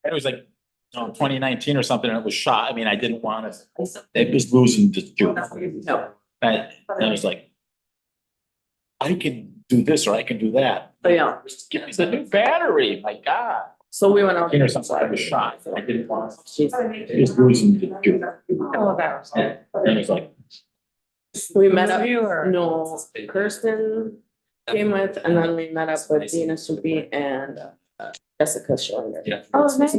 it was like, 2019 or something, and it was shot. I mean, I didn't want to, it was losing the juice. No, And I was like, I can do this or I can do that. but yeah, Just give me the new battery, my God. so we went out. Or something, I was shot. I didn't want to. Jeez. It was losing the juice. Oh, that was it. And it was like, We met up, You or- no, Kirsten came with, and then we met up with Dina Supi and Jessica Schillinger. Yeah. Oh, nice.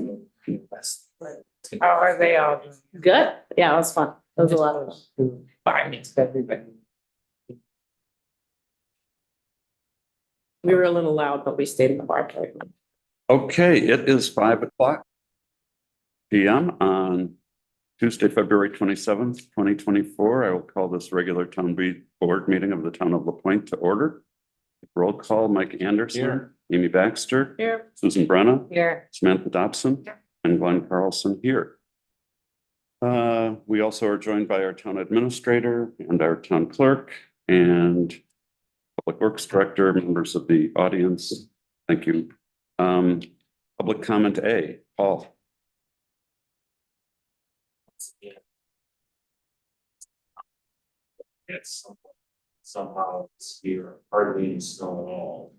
How are they all doing? Good, yeah, it was fun, it was a lot of fun. Fine, it's everybody. We were a little loud, but we stayed in the bar. Okay, it is 5:00 PM on Tuesday, February 27th, 2024. I will call this regular board meeting of the town of LaPointe to order. Roll call, Mike Anderson, Here. Amy Baxter, Here. Susan Brenna, Here. Samantha Dobson, and Glenn Carlson here. We also are joined by our town administrator and our town clerk and public works director, members of the audience. Thank you. Public comment A, Paul. It's somehow it's here, hardly any snow at all.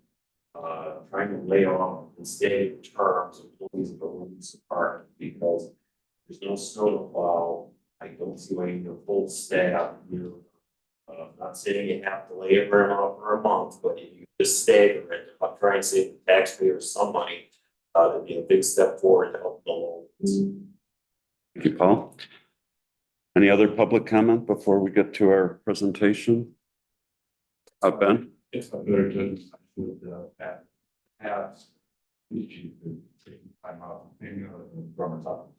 Trying to lay off and stay in terms of police buildings apart because there's no snow to plow. I don't see any full staff, not saying you have to lay it off for a month, but if you just stagger it, I'm trying to save the taxpayers some money. That'd be a big step forward to help the loans. Thank you, Paul. Any other public comment before we get to our presentation? Ben? If I better to would have you could take time out and from the top.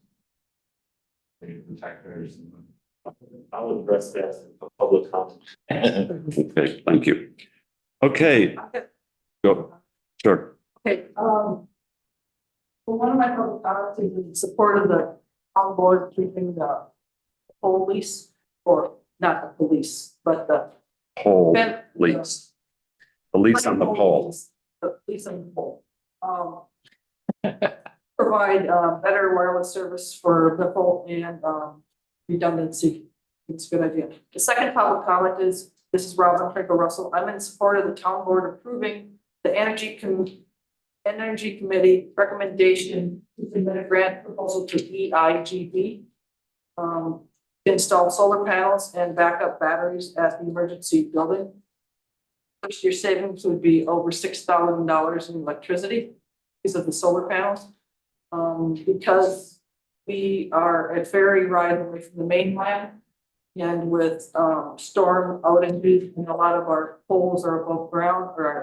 The taxpayers and I'll address that in the public comment. Okay, thank you. Okay, go. Sure. Okay, well, one of my public comments is in support of the town board keeping the police, or not the police, but the. Pole leaks. The leaks on the pole. The police on the pole. Provide better wireless service for the pole and redundancy. It's a good idea. The second public comment is, this is Robin Franco Russell. I'm in support of the town board approving the energy committee recommendation to submit a grant proposal to EIGB. Install solar panels and backup batteries at the emergency building. First year savings would be over $6,000 in electricity because of the solar panels. Because we are at ferry ride away from the mainland, and with storm outages, and a lot of our poles are above ground, or our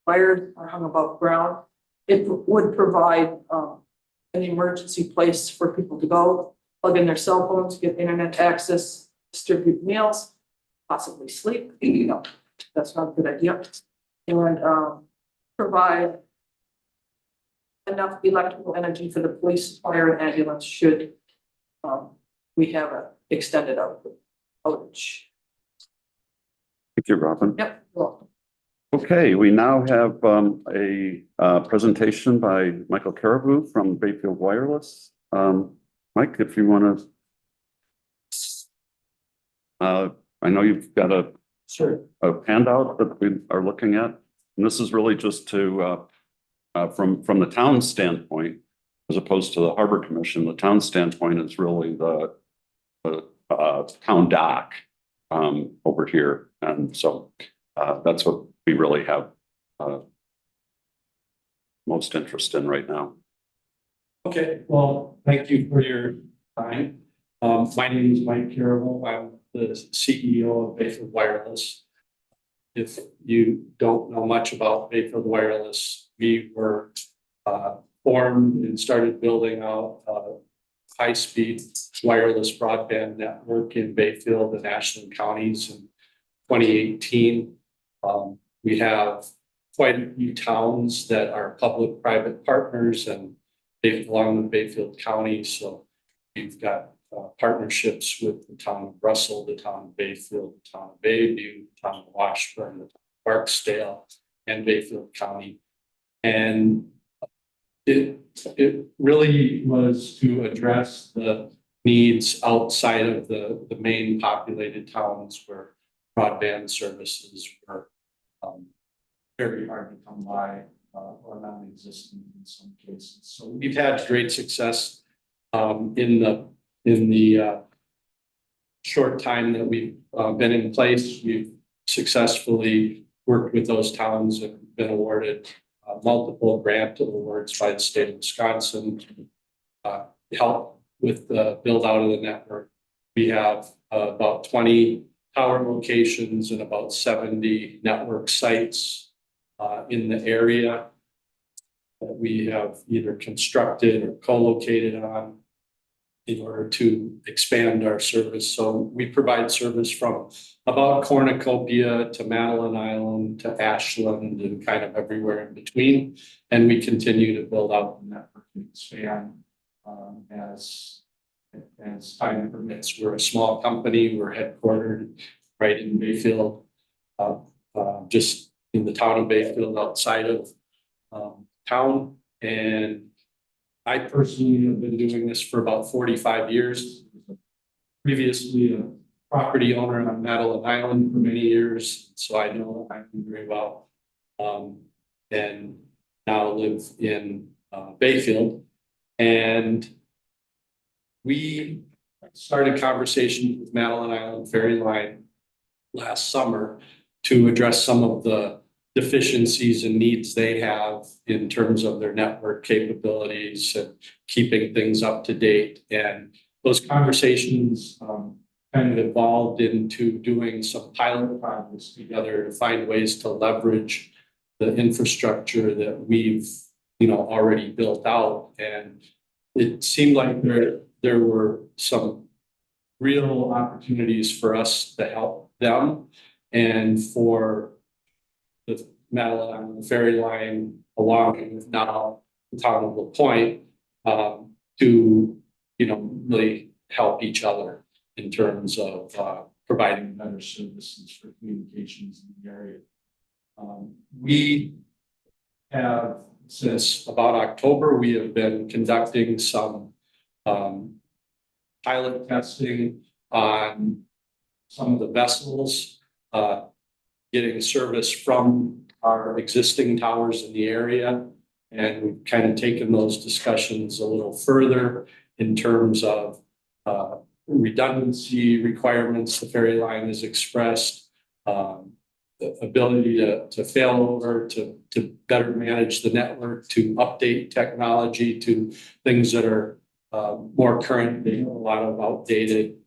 wires are hung above ground, it would provide an emergency place for people to go, plug in their cell phones, get internet access, distribute meals, possibly sleep. That's not a good idea. And provide enough electrical energy for the police, fire, and ambulance should we have an extended outage. Thank you, Robin. Yep. Well, Okay, we now have a presentation by Michael Caribou from Bayfield Wireless. Mike, if you want to, I know you've got a handout that we are looking at, and this is really just to from the town standpoint, as opposed to the Harbor Commission. The town standpoint is really the town dock over here, and so that's what we really have most interest in right now. Okay, well, thank you for your time. My name is Mike Caribou. I'm the CEO of Bayfield Wireless. If you don't know much about Bayfield Wireless, we were formed and started building out high-speed wireless broadband network in Bayfield and Ashland counties in 2018. We have quite a few towns that are public-private partners, and they belong to Bayfield County. So we've got partnerships with the town of Russell, the town of Bayfield, the town of Bayview, the town of Washburn, the town of Barksdale, and Bayfield County. And it really was to address the needs outside of the main populated towns where broadband services were very hard to come by or non-existent in some cases. So we've had great success in the short time that we've been in place. We've successfully worked with those towns and been awarded multiple grant awards by the state of Wisconsin to help with the build out of the network. We have about 20 tower locations and about 70 network sites in the area that we have either constructed or co-located on in order to expand our service. So we provide service from about Cornucopia to Madeline Island to Ashland and kind of everywhere in between. And we continue to build out the network and expand as time permits. We're a small company. We're headquartered right in Bayfield, just in the town of Bayfield outside of town. And I personally have been doing this for about 45 years. Previously a property owner on Madeline Island for many years, so I know the island very well. And now live in Bayfield. And we started conversations with Madeline Island Ferry Line last summer to address some of the deficiencies and needs they have in terms of their network capabilities and keeping things up to date. And those conversations kind of evolved into doing some pilot projects together to find ways to leverage the infrastructure that we've already built out. And it seemed like there were some real opportunities for us to help them and for the Madeline Island Ferry Line, along with now the town of La Pointe, to really help each other in terms of providing better services for communications in the area. We have, since about October, we have been conducting some pilot testing on some of the vessels, getting service from our existing towers in the area. And we've kind of taken those discussions a little further in terms of redundancy requirements the ferry line has expressed, the ability to fail over, to better manage the network, to update technology to things that are more current, a lot of outdated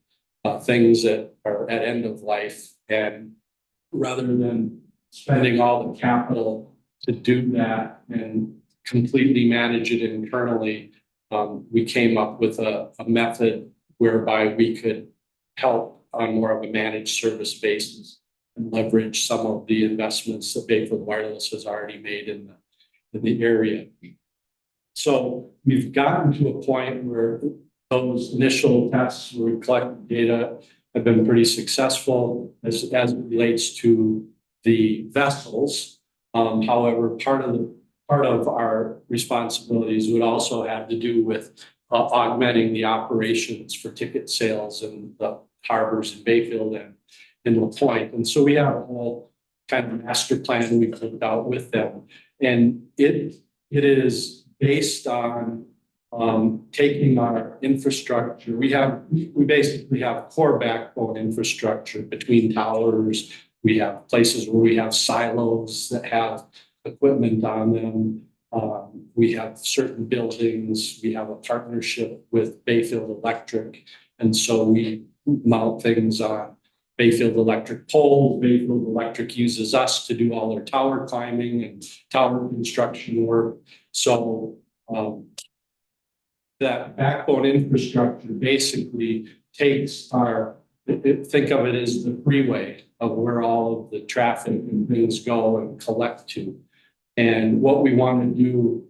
things that are at end of life. And rather than spending all the capital to do that and completely manage it internally, we came up with a method whereby we could help on more of a managed service basis and leverage some of the investments that Bayfield Wireless has already made in the area. So we've gotten to a point where those initial tests where we collected data have been pretty successful as it relates to the vessels. However, part of our responsibilities would also have to do with augmenting the operations for ticket sales in the harbors in Bayfield and in La Pointe. And so we have a whole kind of master plan we've worked out with them. And it is based on taking our infrastructure. We basically have core backbone infrastructure between towers. We have places where we have silos that have equipment on them. We have certain buildings. We have a partnership with Bayfield Electric. And so we mount things on Bayfield Electric poles. Bayfield Electric uses us to do all their tower climbing and tower construction work. So that backbone infrastructure basically takes think of it as the freeway of where all of the traffic and things go and collect to. And what we want to do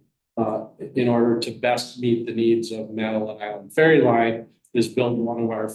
in order to best meet the needs of Madeline Island Ferry Line is build one of our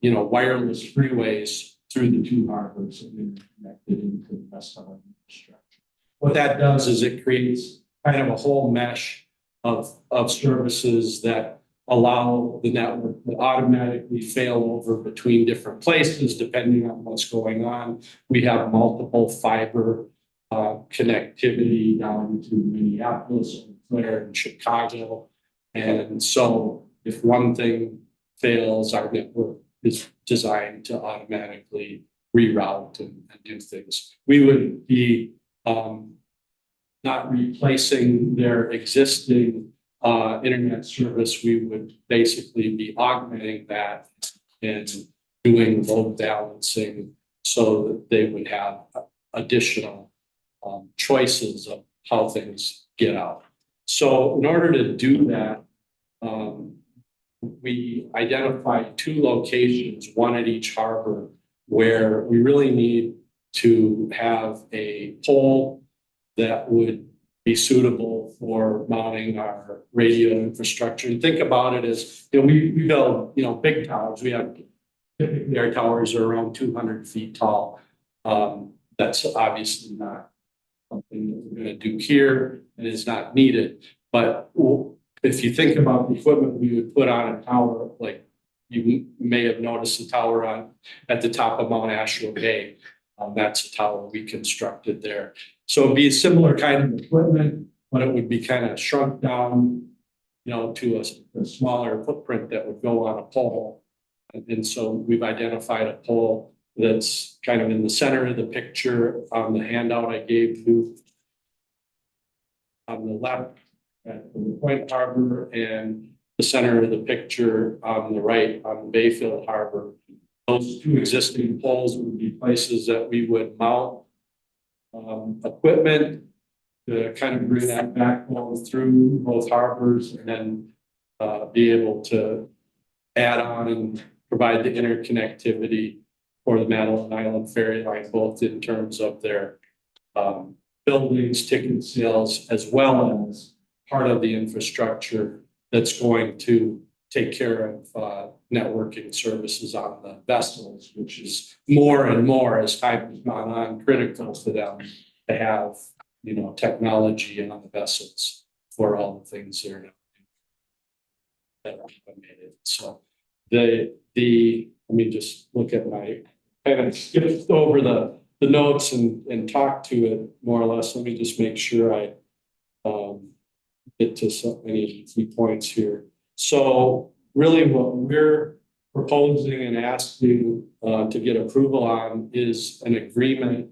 wireless freeways through the two harbors and connected into the rest of our infrastructure. What that does is it creates kind of a whole mesh of services that allow the network to automatically fail over between different places depending on what's going on. We have multiple fiber connectivity down to Minneapolis, Claire, and Chicago. And so if one thing fails, our network is designed to automatically reroute and do things. We would be not replacing their existing internet service. We would basically be augmenting that and doing load balancing so that they would have additional choices of how things get out. So in order to do that, we identified 2 locations, one at each harbor, where we really need to have a pole that would be suitable for mounting our radio infrastructure. And think about it as, we build, big towers. We have, typically our towers are around 200 feet tall. That's obviously not something that we're going to do here and is not needed. But if you think about the equipment we would put on a tower, like you may have noticed the tower at the top of Mount Asheville Bay. That's a tower we constructed there. So it'd be a similar kind of equipment, but it would be kind of shrunk down, to a smaller footprint that would go on a pole. And so we've identified a pole that's kind of in the center of the picture on the handout I gave you. On the left at the Point Harbor, and the center of the picture on the right on Bayfield Harbor. Those 2 existing poles would be places that we would mount equipment to kind of bring that backbone through both harbors, and then be able to add on and provide the interconnectivity for the Madeline Island Ferry Line, both in terms of their buildings, ticket sales, as well as part of the infrastructure that's going to take care of networking services on the vessels, which is more and more as time has gone on critical to them to have, technology on the vessels for all the things that are automated. So let me just look at my, kind of skipped over the notes and talk to it more or less. Let me just make sure I get to so many key points here. So really what we're proposing and asking to get approval on is an agreement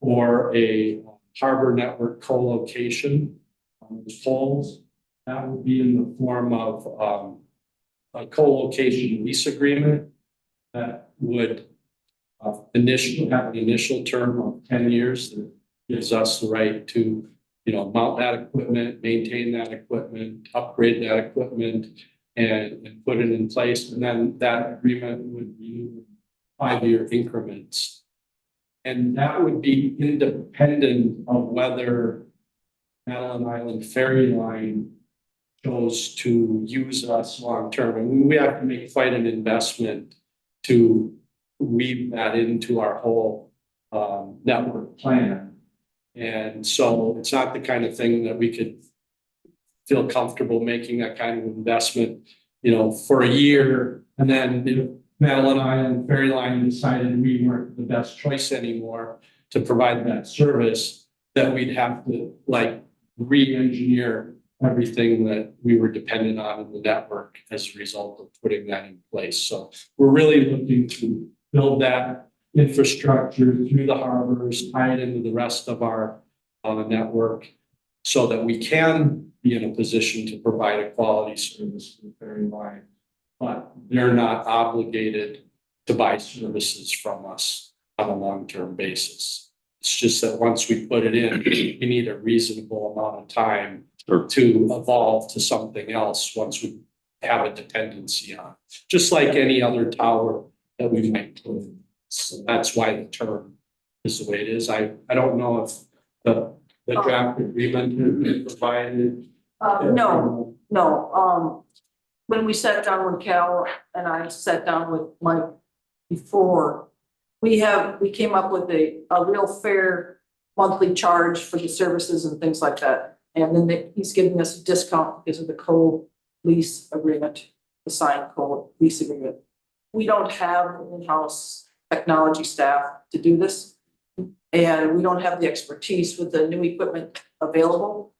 for a harbor network co-location poles. That would be in the form of a co-location lease agreement that would have an initial term of 10 years that gives us the right to, mount that equipment, maintain that equipment, upgrade that equipment, and put it in place. And then that agreement would be 5-year increments. And that would be independent of whether Madeline Island Ferry Line chose to use us long term. And we have to make quite an investment to weave that into our whole network plan. And so it's not the kind of thing that we could feel comfortable making that kind of investment, for a year. And then if Madeline Island Ferry Line decided we weren't the best choice anymore to provide that service, that we'd have to re-engineer everything that we were dependent on in the network as a result of putting that in place. So we're really looking to build that infrastructure through the harbors, tie it into the rest of our network so that we can be in a position to provide a quality service to the ferry line, but they're not obligated to buy services from us on a long-term basis. It's just that once we put it in, we need a reasonable amount of time to evolve to something else once we have a dependency on, just like any other tower that we might put in. So that's why the term is the way it is. I don't know if the draft agreement has been provided. No. When we sat down with Cal and I sat down with Mike before, we came up with a real fair monthly charge for the services and things like that. And then he's giving us a discount because of the co-lease agreement, the signed co-lease agreement. We don't have in-house technology staff to do this. And we don't have the expertise with the new equipment available.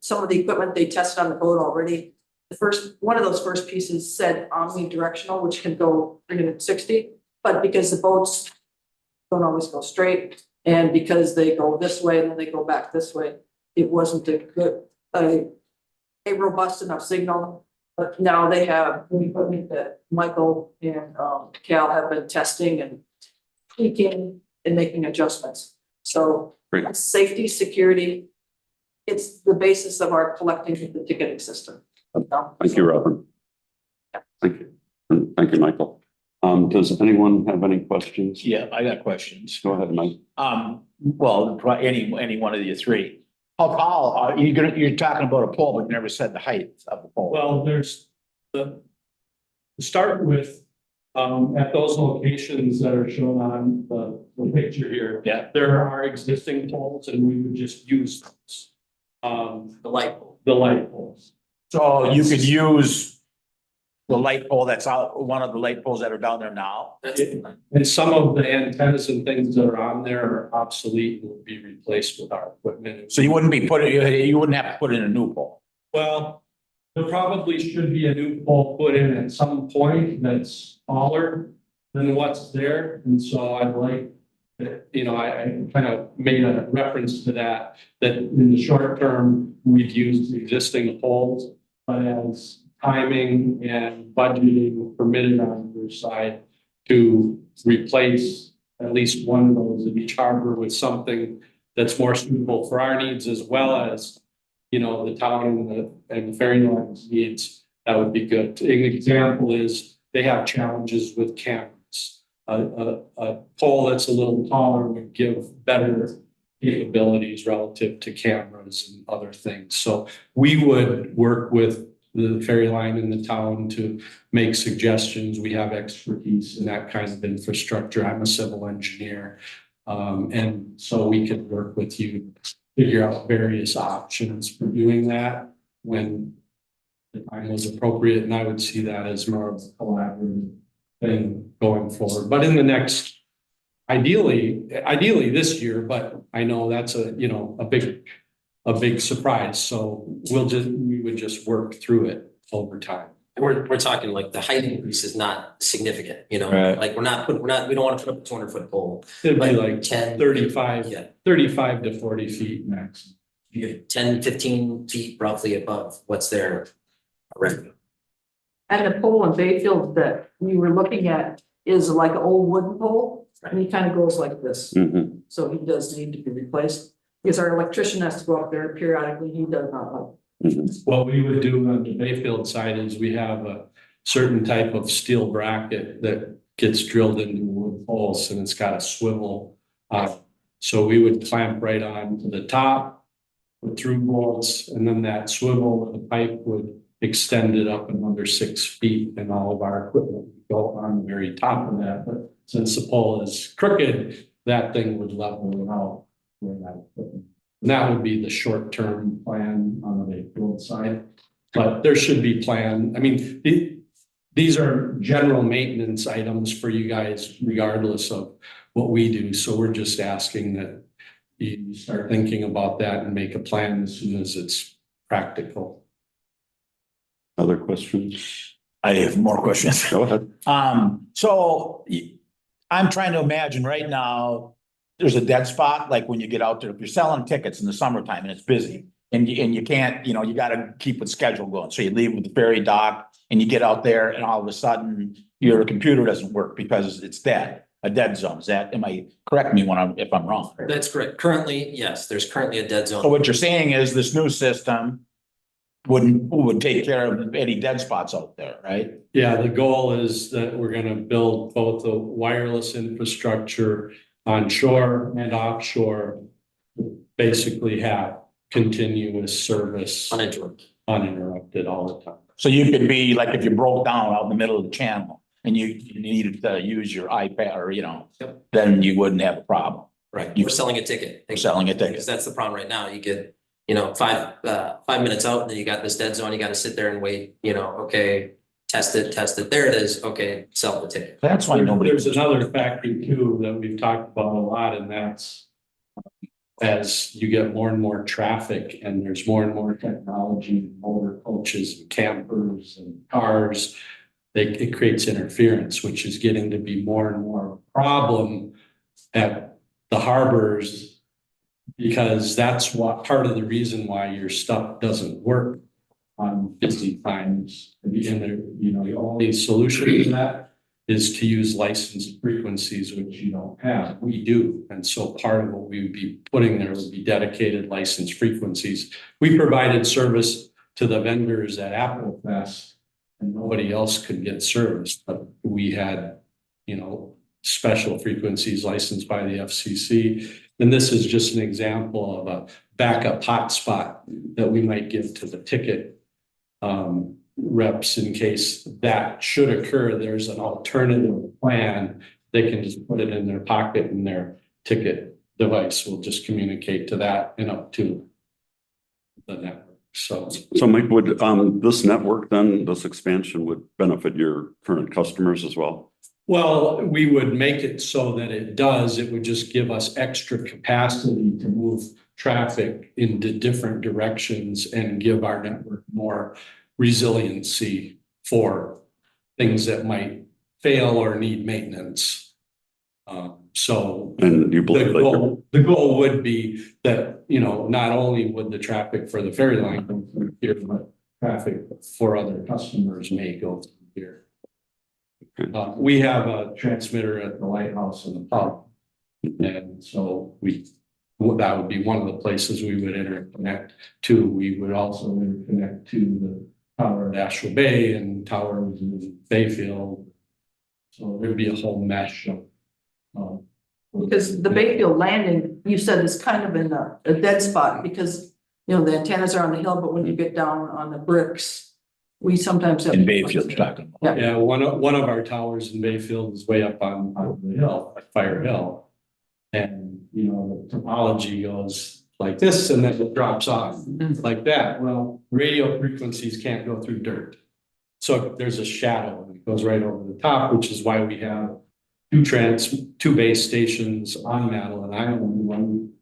Some of the equipment they tested on the boat already. One of those first pieces said omnidirectional, which can go 360, but because the boats don't always go straight, and because they go this way and then they go back this way, it wasn't a robust enough signal. But now they have new equipment that Michael and Cal have been testing and tweaking and making adjustments. So Great. safety, security, it's the basis of our collecting the ticketing system. Thank you, Robin. Thank you. And thank you, Michael. Does anyone have any questions? Yeah, I got questions. Go ahead, Mike. Well, any one of you three. How tall are you you're talking about a pole, but you never said the height of the pole. Well, there's to start with, at those locations that are shown on the picture here. Yeah. There are existing poles and we would just use those. The light pole. The light poles. So you could use the light pole that's out, one of the light poles that are down there now. And some of the antennas and things that are on there are obsolete and will be replaced with our equipment. So you wouldn't be you wouldn't have to put in a new pole. Well, there probably should be a new pole put in at some point that's taller than what's there. And so I'd like, I kind of made a reference to that in the short term, we've used existing poles, but as timing and budgeting permitted on your side to replace at least one of those in each harbor with something that's more suitable for our needs as well as, the town and the ferry lines needs, that would be good. An example is they have challenges with cameras. A pole that's a little taller would give better capabilities relative to cameras and other things. So we would work with the ferry line in the town to make suggestions. We have expertise in that kind of infrastructure. I'm a civil engineer. And so we could work with you, figure out various options for doing that when the time was appropriate. And I would see that as more of a collaborative thing going forward. But in the next, ideally this year, but I know that's a big surprise. So we would just work through it over time. We're talking like the height increase is not significant, Right. like we don't want to put up a 200-foot pole. It'd be Like like 10, 35 yeah, 35 to 40 feet max. you get 10, 15 feet roughly above what's there already. And the pole in Bayfield that we were looking at is like an old wooden pole, and he kind of goes like this. Mhm. So he does need to be replaced, because our electrician has to go up there periodically, he does not like. What we would do on the Bayfield side is we have a certain type of steel bracket that gets drilled into the wood poles and it's got a swivel. So we would clamp right on to the top with through bolts, and then that swivel with the pipe would extend it up another 6 feet, and all of our equipment would go on the very top of that. But since the pole is crooked, that thing would level it out where that equipment. And that would be the short-term plan on the Bayfield side, but there should be plan. I mean, these are general maintenance items for you guys regardless of what we do. So we're just asking that you start thinking about that and make a plan as soon as it's practical. Other questions? I have more questions. Go ahead. So I'm trying to imagine right now, there's a dead spot, like when you get out there, if you're selling tickets in the summertime and it's busy and you can't, you gotta keep a schedule going. So you leave with the ferry dock and you get out there and all of a sudden your computer doesn't work because it's dead, a dead zone. Correct me if I'm wrong. That's correct. Currently, yes, there's currently a dead So zone. what you're saying is this new system would take care of any dead spots out there, right? Yeah, the goal is that we're gonna build both the wireless infrastructure on shore and offshore, basically have continuous service uninterrupted all the time. So you could be like, if you broke down out in the middle of the channel and you needed to use your iPad or, Yep. then you wouldn't have a problem. Right, You- we're selling a ticket. We're selling a ticket. Because that's the problem right now. You get 5 minutes out, and then you got this dead zone, you gotta sit there and wait, okay, test it, there it is, okay, sell the ticket. That's why nobody. There's another factor too that we've talked about a lot, and that's as you get more and more traffic and there's more and more technology, motor coaches and campers and cars, it creates interference, which is getting to be more and more a problem at the harbors, because that's what part of the reason why your stuff doesn't work on busy times. And the only solution to that is to use licensed frequencies, which you don't have. We do. And so part of what we would be putting there would be dedicated licensed frequencies. We provided service to the vendors at Apple Fest, and nobody else could get service, but we had, special frequencies licensed by the FCC. And this is just an example of a backup hotspot that we might give to the ticket reps in case that should occur. There's an alternative plan. They can just put it in their pocket, and their ticket device will just communicate to that and up to the network. So Mike, would this network then, this expansion would benefit your current customers as well? well, we would make it so that it does. It would just give us extra capacity to move traffic into different directions and give our network more resiliency for things that might fail or need maintenance. So And you believe the goal would be that, not only would the traffic for the ferry line go through here, but traffic for other customers may go through here. We have a transmitter at the lighthouse and the pub. And so that would be one of the places we would interconnect to. We would also interconnect to the tower at Asheville Bay and towers in Bayfield. So there'd be a whole mesh of. Because the Bayfield landing, you said, is kind of in a dead spot because, the antennas are on the hill, but when you get down on the bricks, we sometimes have. In Bayfield, you're talking about. Yeah, one of our towers in Bayfield is way up on the hill, at Fire Hill. And, the topology goes like this and then it drops off like that. Well, radio frequencies can't go through dirt. So there's a shadow and it goes right over the top, which is why we have two base stations on Madeline Island. One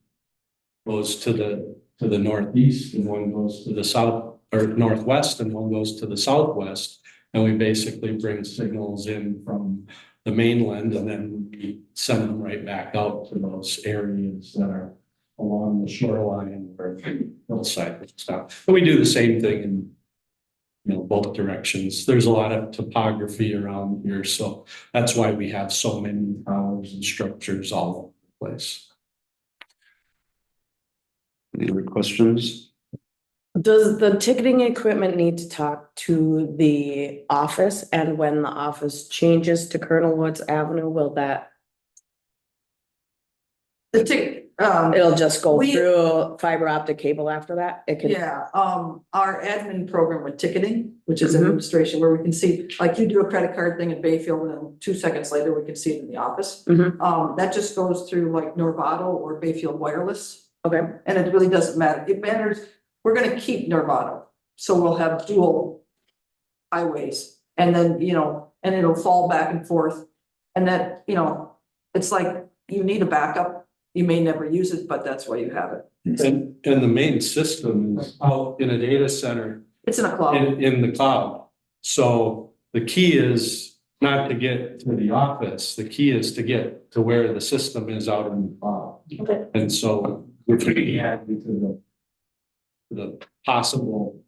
goes to the northeast and one goes to the south or northwest and one goes to the southwest. And we basically bring signals in from the mainland and then we send them right back out to those areas that are along the shoreline or the hillside and stuff. And we do the same thing in both directions. There's a lot of topography around here, so that's why we have so many towers and structures all over the place. Any other questions? Does the ticketing equipment need to talk to the office? And when the office changes to Colonel Woods Avenue, will that, The ticket, it'll just go We- through fiber optic cable after that? It can, yeah, our admin program with ticketing, which is Mhm. administration, where we can see, like you do a credit card thing in Bayfield and then 2 seconds later, we can see it in the office. Mhm. That just goes through like Norvado or Bayfield Wireless. okay, And it really doesn't matter. It matters, we're gonna keep Norvado. So we'll have dual highways and then, and it'll fall back and forth. And that, it's like you need a backup. You may never use it, but that's why you have it. And the main system is out in a data center It's in a cloud. in the cloud. So the key is not to get to the office. The key is to get to where the system is out in the cloud. Okay. And so which we add into the possible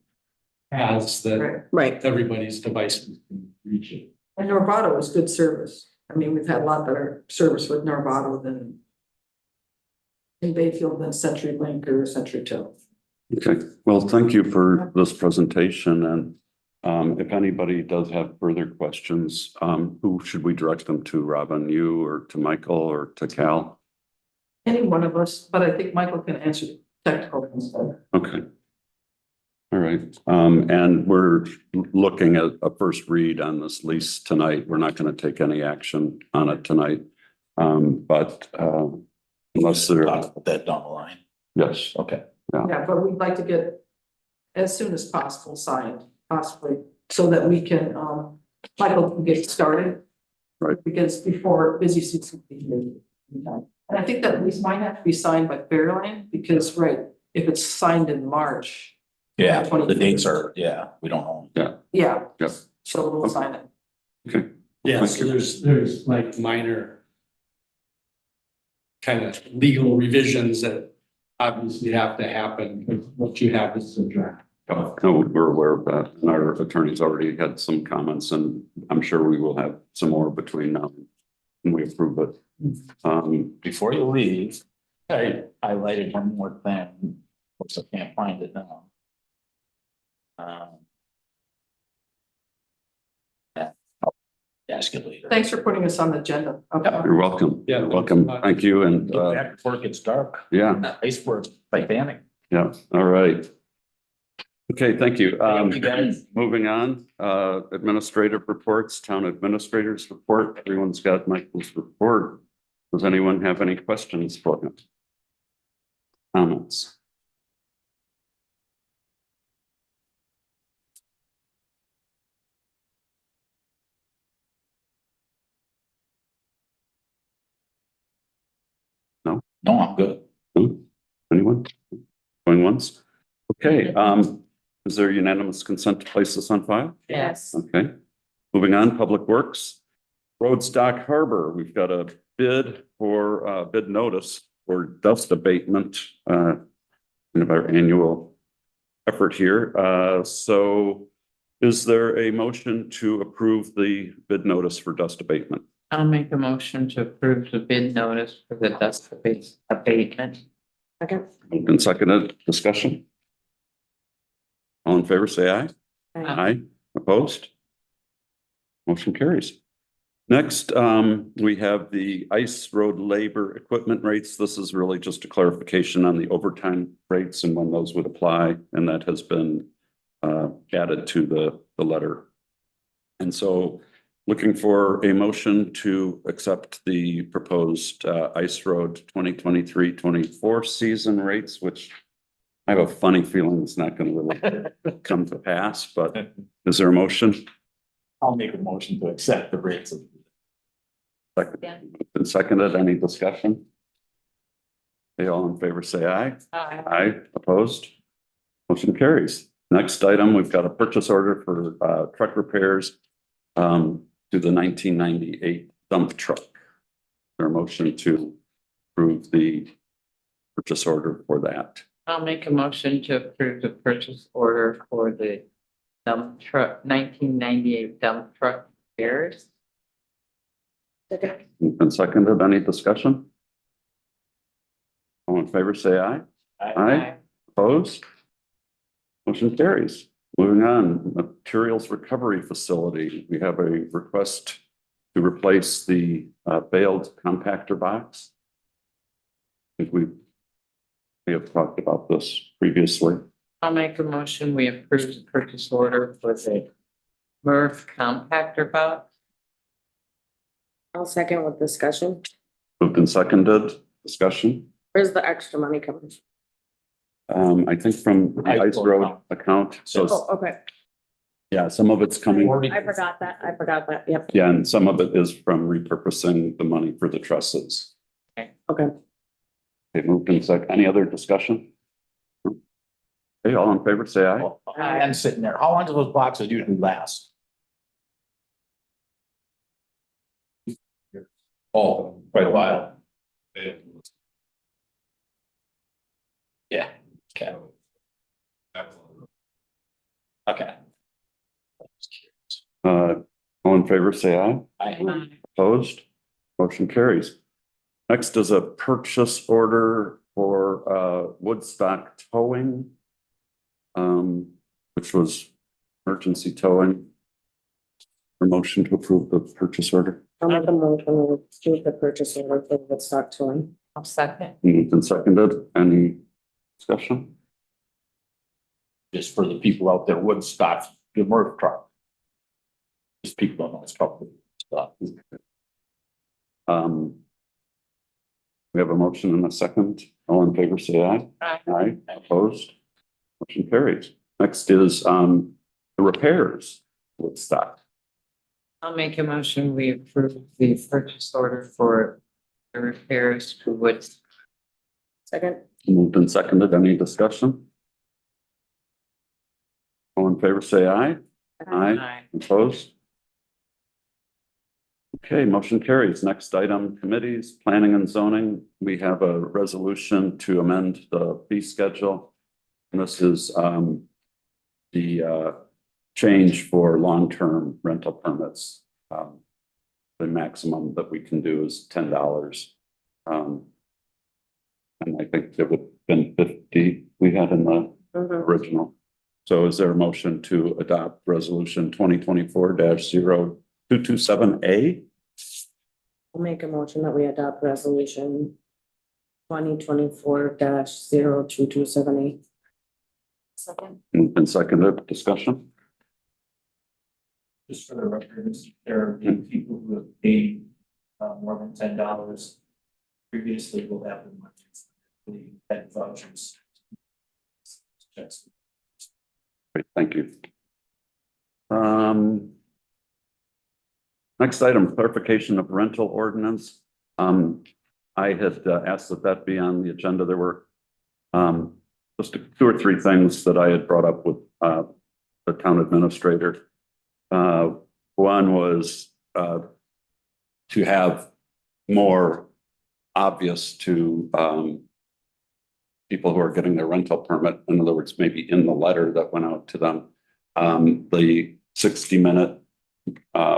paths that Right. right. everybody's devices can reach it. And Norvado is good service. I mean, we've had a lot better service with Norvado than in Bayfield than CenturyLink or CenturyTel. Okay, well, thank you for this presentation, and if anybody does have further questions, who should we direct them to, Robin, you or to Michael or to Cal? Any one of us, but I think Michael can answer the technical ones better. Okay. All right, and we're looking at a first read on this lease tonight. We're not going to take any action on it tonight. But unless there, Talk about that down the line. yes, Okay. Yeah, but we'd like to get as soon as possible signed, possibly, so that we can, Michael can get started. Right. Because before busy season. And I think that these might have to be signed by Fairland, because, right, if it's signed in March. Yeah, the dates are, yeah, we don't know. Yeah. Yep. So we'll sign it. Okay, Yeah, Thank so you. there's like minor kind of legal revisions that obviously have to happen, but what you have is the draft. no, we're aware of that, and our attorney's already had some comments, and I'm sure we will have some more between now and we approve it. Before you leave, I highlighted one more thing. Of course, I can't find it now. Yeah, I'll ask you later. Thanks for putting us on the agenda. Okay. You're welcome. Yeah, You're welcome. Thank you, and, Get back before it gets dark. yeah, Iceberg, Titanic. yeah, all right. Okay, thank you. You guys. Moving on, administrative reports, town administrators report. Everyone's got Michael's report. Does anyone have any questions for him? Comments? No, I'm good. No? Anyone? Going once? Okay, is there unanimous consent to place this on file? Yes. Okay, moving on, Public Works. Road Stock Harbor, we've got a bid for, bid notice for dust abatement, kind of our annual effort here. So is there a motion to approve the bid notice for dust abatement? I'll make a motion to approve the bid notice for the dust abatement. Okay. Moved and seconded, discussion? All in favor, say aye. Aye. Opposed? Motion carries. Next, we have the ice road labor equipment rates. This is really just a clarification on the overtime rates and when those would apply, and that has been added to the letter. And so looking for a motion to accept the proposed ice road 2023-24 season rates, which I have a funny feeling it's not going to really come to pass, but is there a motion? I'll make a motion to accept the rates of. Been seconded, any discussion? Okay, all in favor, say aye. Aye, opposed? Motion carries. Next item, we've got a purchase order for truck repairs to the 1998 dump truck. There a motion to approve the purchase order for that. I'll make a motion to approve the purchase order for the dump truck, 1998 dump truck repairs. Okay. Been seconded, any discussion? All in favor, say aye. Aye. Opposed? Motion carries. Moving on, materials recovery facility. We have a request to replace the failed compactor box. I think we have talked about this previously. I'll make a motion, we approve the purchase order for the Murph compactor box. I'll second with discussion. Moved and seconded, discussion. Where's the extra money coming? I think from the Ice Road account, so, Oh, okay. yeah, some of it's coming. I forgot that. Yep. Yeah, and some of it is from repurposing the money for the trusses. Okay. Okay, moved and second. Any other discussion? Okay, all in favor, say aye. And sitting there, how long do those boxes usually last? Oh, quite a while. Yeah, okay. Okay. All in favor, say aye. I, Opposed? Motion carries. Next is a purchase order for Woodstock Towing. Which was emergency towing. For motion to approve the purchase order. I'll make a motion to approve the purchase order for Woodstock Towing. I'll second. Moved and seconded. Any discussion? just for the people out there, Woodstock, the Murph truck. Just people don't know it's called stuff. We have a motion and a second. All in favor, say aye. Aye. Aye, opposed? Motion carries. Next is the repairs Woodstock. I'll make a motion, we approve the purchase order for the repairs to Woods. Second, Moved and seconded. Any discussion? All in favor, say aye. Aye, opposed? Okay, motion carries. Next item, committees, planning and zoning. We have a resolution to amend the fee schedule. And this is the change for long-term rental permits. The maximum that we can do is $10. And I think it would have been 50 we had in the original. So is there a motion to adopt resolution 2024-0227A? I'll make a motion that we adopt resolution 2024-0227. Second. Moved and seconded. Discussion? Just for the record, there have been people who have paid more than $10 previously will have the money for the pet vouchers. Checks. Great, thank you. Next item, clarification of rental ordinance. I had asked that be on the agenda. There were just two or three things that I had brought up with the town administrator. One was to have more obvious to people who are getting their rental permit. In other words, maybe in the letter that went out to them, the 60-minute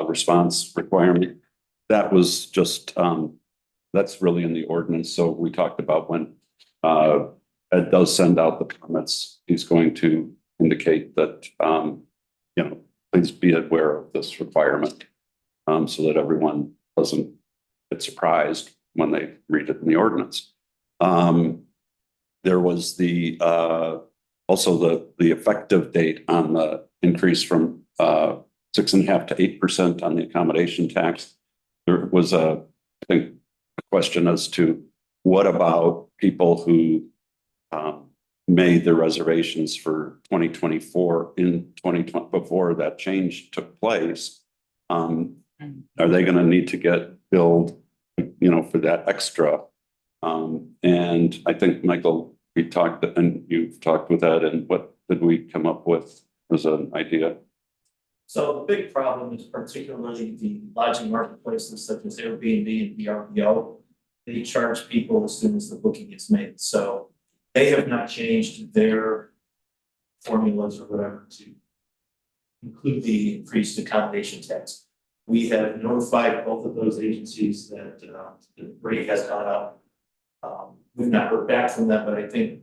response requirement. That was just that's really in the ordinance. So we talked about when Ed does send out the permits, he's going to indicate that please be aware of this requirement, so that everyone doesn't get surprised when they read it in the ordinance. There was the also the effective date on the increase from 6.5% to 8% on the accommodation tax. There was I think a question as to what about people who made their reservations for 2024 in 2020 before that change took place. Are they going to need to get billed, for that extra? And I think, Michael, we talked and you've talked with Ed, and what did we come up with as an idea? So the big problem is particularly the lodging marketplaces such as Airbnb and VRBO. They charge people as soon as the booking is made. So they have not changed their formulas or whatever to include the increased accommodation tax. We have notified both of those agencies that the rate has gone up. We've not heard back from them, but I think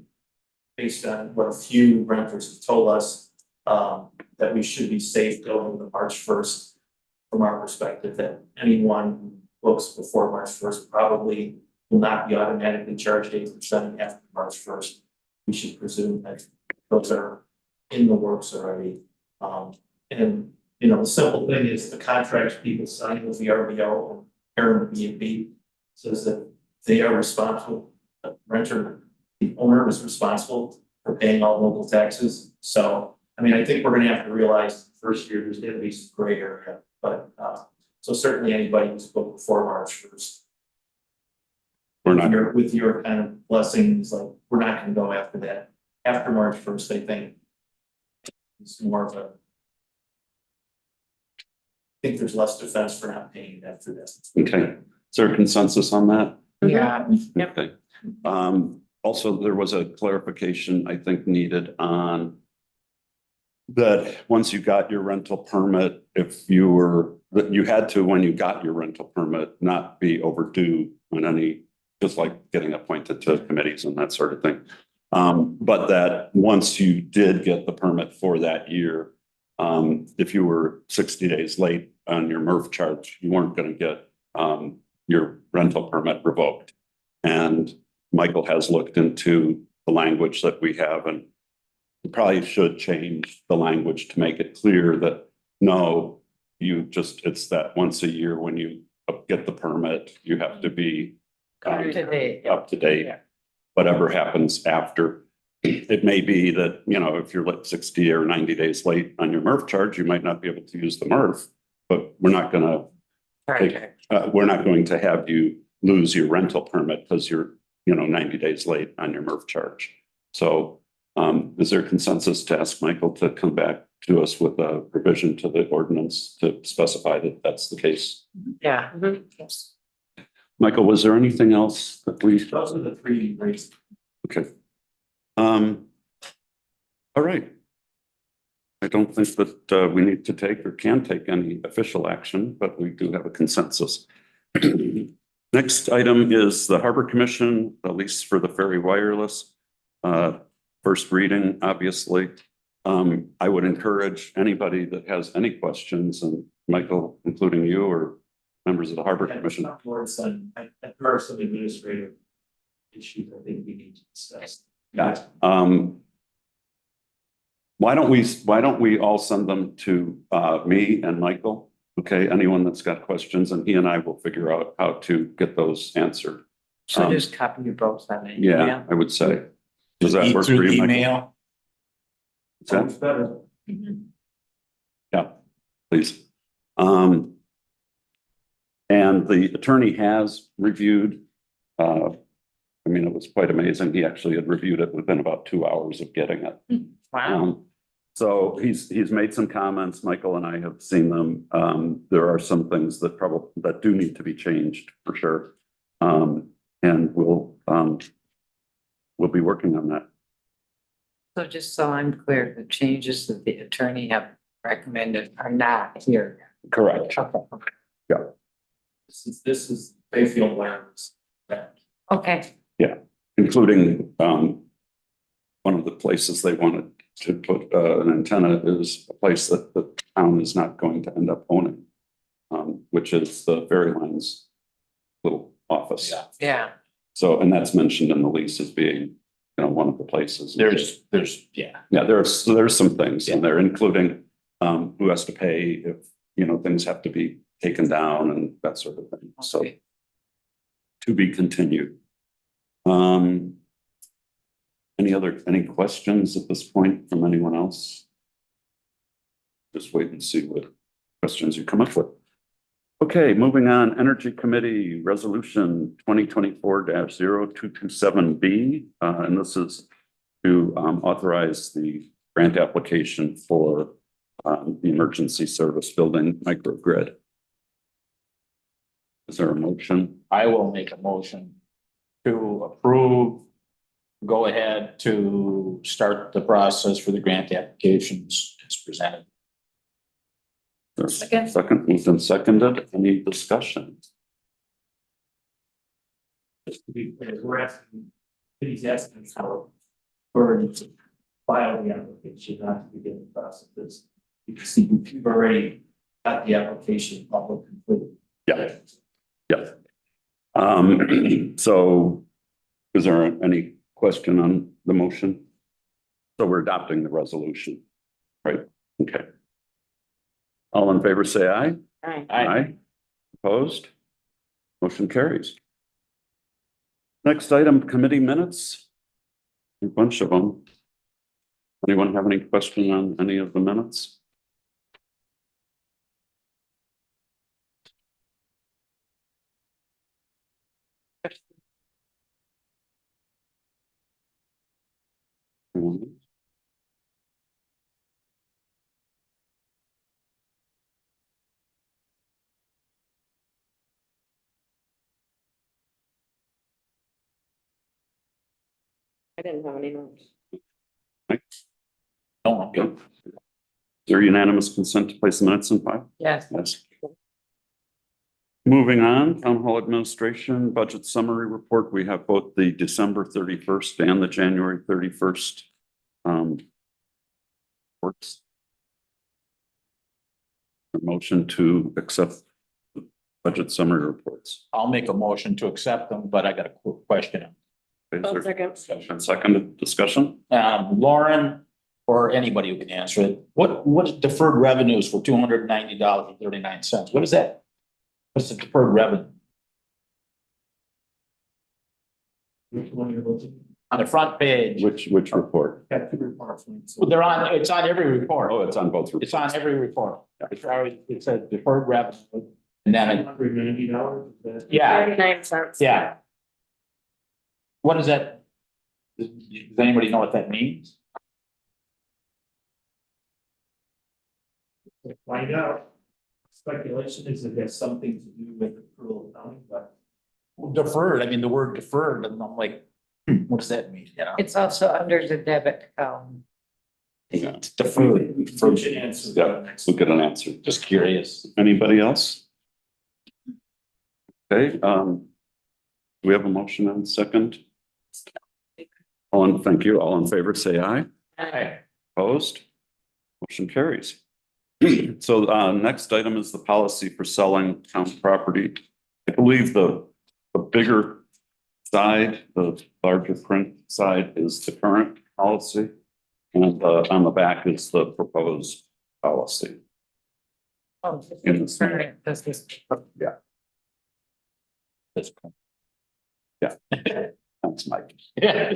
based on what a few renters have told us, that we should be safe going to March 1st from our perspective, that anyone who books before March 1st probably will not be automatically charged 8% after March 1st. We should presume that those are in the works already. And the simple thing is the contracts people sign with the RBO or Airbnb says that they are responsible, the renter, the owner is responsible for paying all local taxes. So, I think we're going to have to realize the first year there's going to be some gray area, but so certainly anybody who's booked before March 1st. We're not with your kind of blessings, like we're not going to go after that. After March 1st, I think it's more of a. I think there's less defense for not paying it after that. Okay. Is there a consensus on that? Yeah. Okay. Also, there was a clarification, I think, needed on that once you got your rental permit, if you were, that you had to, when you got your rental permit, not be overdue on any, just like getting appointed to committees and that sort of thing. But that once you did get the permit for that year, if you were 60 days late on your MRF charge, you weren't going to get your rental permit revoked. And Michael has looked into the language that we have, and we probably should change the language to make it clear that no, it's that once a year when you get the permit, you have to be Up to date. up to date. Yeah. Whatever happens after, it may be that, you know, if you're like 60 or 90 days late on your MRF charge, you might not be able to use the MRF. But we're not gonna, Perfect. we're not going to have you lose your rental permit because you're, you know, 90 days late on your MRF charge. So is there consensus to ask Michael to come back to us with a provision to the ordinance to specify that that's the case? Yeah. Yes. Michael, was there anything else that we? Those are the three rates. Okay. All right. I don't think that we need to take or can take any official action, but we do have a consensus. Next item is the Harbor Commission, the lease for the ferry wireless. First reading, obviously. I would encourage anybody that has any questions, and Michael, including you or members of the Harbor Commission. There are some administrative issues I think we need to discuss. Why don't we all send them to me and Michael? Okay, anyone that's got questions, and he and I will figure out how to get those answered. So just copy you both on it. Yeah, I would say. Does that work for Through you, Michael? email? Is that- Sounds better. Yeah, please. And the attorney has reviewed, I mean, it was quite amazing. He actually had reviewed it within about 2 hours of getting it. Wow. So he's made some comments. Michael and I have seen them. There are some things that that do need to be changed for sure. And we'll be working on that. So just so I'm clear, the changes that the attorney have recommended are not here. Correct. This is Bayfield Wireless. Okay. Including one of the places they wanted to put an antenna is a place that the town is not going to end up owning, which is the Ferry Lines little office. Yeah. Yeah. So, and that's mentioned in the lease as being, you know, one of the places. Yeah. Yeah, there's some things in there, including who has to pay if, you know, things have to be taken down and that sort of thing. So Okay. to be continued. Any questions at this point from anyone else? Just wait and see what questions you come up with. Okay, moving on, Energy Committee Resolution 2024-0227B. And this is to authorize the grant application for the emergency service building microgrid. Is there a motion? I will make a motion to approve, go ahead to start the process for the grant applications as presented. There's Second. Second, moved and seconded. Any discussion? Just to be clear, we're asking, he's asking for to file the application, not to begin the process. Because you've already got the application public completed. Yeah. Yeah. So is there any question on the motion? So we're adopting the resolution, right? Okay. All in favor, say aye. Aye. Aye. Opposed? Motion carries. Next item, committee minutes. A bunch of them. Anyone have any question on any of the minutes? I didn't have any notes. No, Good. Is there unanimous consent to place the minutes in file? Yes. Yes. Moving on, Town Hall Administration Budget Summary Report. We have both the December 31st and the January 31st. Reports. A motion to accept the budget summary reports. I'll make a motion to accept them, but I got a quick question. Is there Second. discussion? Seconded discussion? Lauren, or anybody who can answer it, what is deferred revenues for $290.39? What is that? What's the deferred revenue? Which one you're looking? On the front page, Which report? Got two reports. they're on, it's on every report. Oh, it's on both. It's on every report. It's always, it says deferred revenue. And then, it- $190. yeah, 39 cents. yeah. What is that? Does anybody know what that means? Find out. Speculation is it has something to do with accrual accounting, but Deferred, I mean, the word deferred, and I'm like, what does that mean, you know? It's also under the debit column. It's deferred. we should answer Yeah. that next. We'll get an answer. Just curious. Anybody else? Okay, do we have a motion and second? Thank you. All in favor, say aye. Hey, Opposed? Motion carries. So, next item is the policy for selling town property. I believe the bigger side, the larger print side is the current policy. And, on the back is the proposed policy. Oh, In the small. this is. Yeah, that's cool. Yeah. Thanks, Mike. Yeah,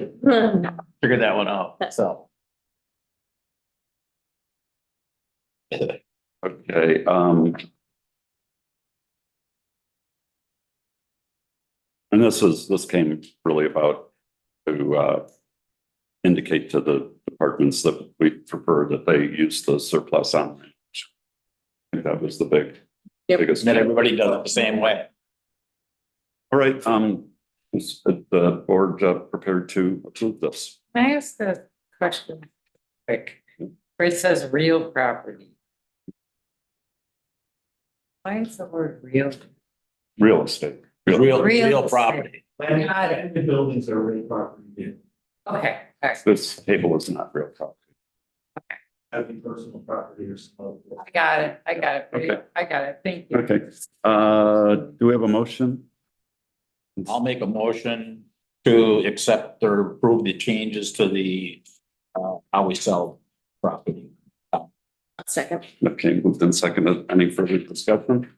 figured that one out, so. Okay, and this came really about to, indicate to the departments that we prefer that they use the surplus on. I think that was the Yep. biggest. Not everybody does it the same way. All right, is the board prepared to approve this? Can I ask a question? Quick, where it says real property. Why is the word real? Real estate. Real Real property. Got it. The buildings are really property, yeah. Okay, all right, This table is not real property. Having personal property or something. I got it, Okay. I got it, thank you. Okay, do we have a motion? I'll make a motion to accept or approve the changes to the, how we sell property. Second. Okay, moved and seconded. Any further discussion?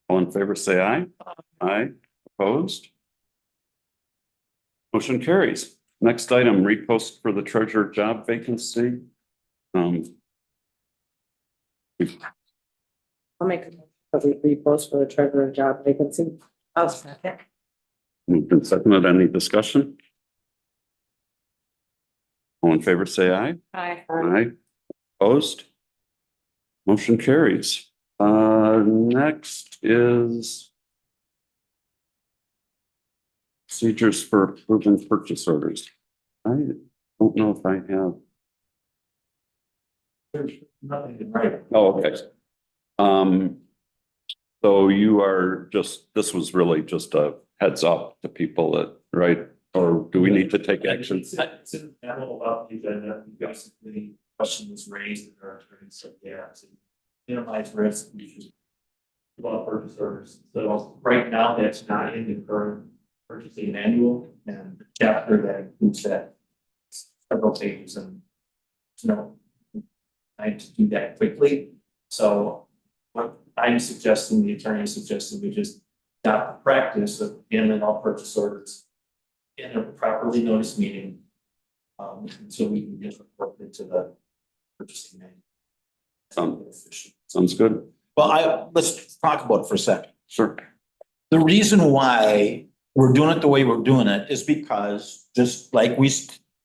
All in favor, say aye. Aye. Opposed? Motion carries. Next item, repost for the treasurer job vacancy. I'll make a repost for the treasurer job vacancy. I'll second. Moved and seconded. Any discussion? All in favor, say aye. Hi. Aye. Opposed? Motion carries. Next is procedures for approving purchase orders. I don't know if I have. There's nothing in writing. Oh, okay. So you are just, this was really just a heads up to people that, right? Or do we need to take action? It's in the memo about the agenda, basically, question was raised and our attorney said, yeah, to minimize risk, we should do all purchase orders. So right now, that's not in the current purchasing manual and the chapter that includes that several pages and no time to do that quickly. So what I'm suggesting, the attorney is suggesting we just adopt the practice of handling all purchase orders in a properly noticed meeting. So we can get appropriate to the purchasing manual. Sounds good. Well, let's talk about it for a second. Sure. The reason why we're doing it the way we're doing it is because just like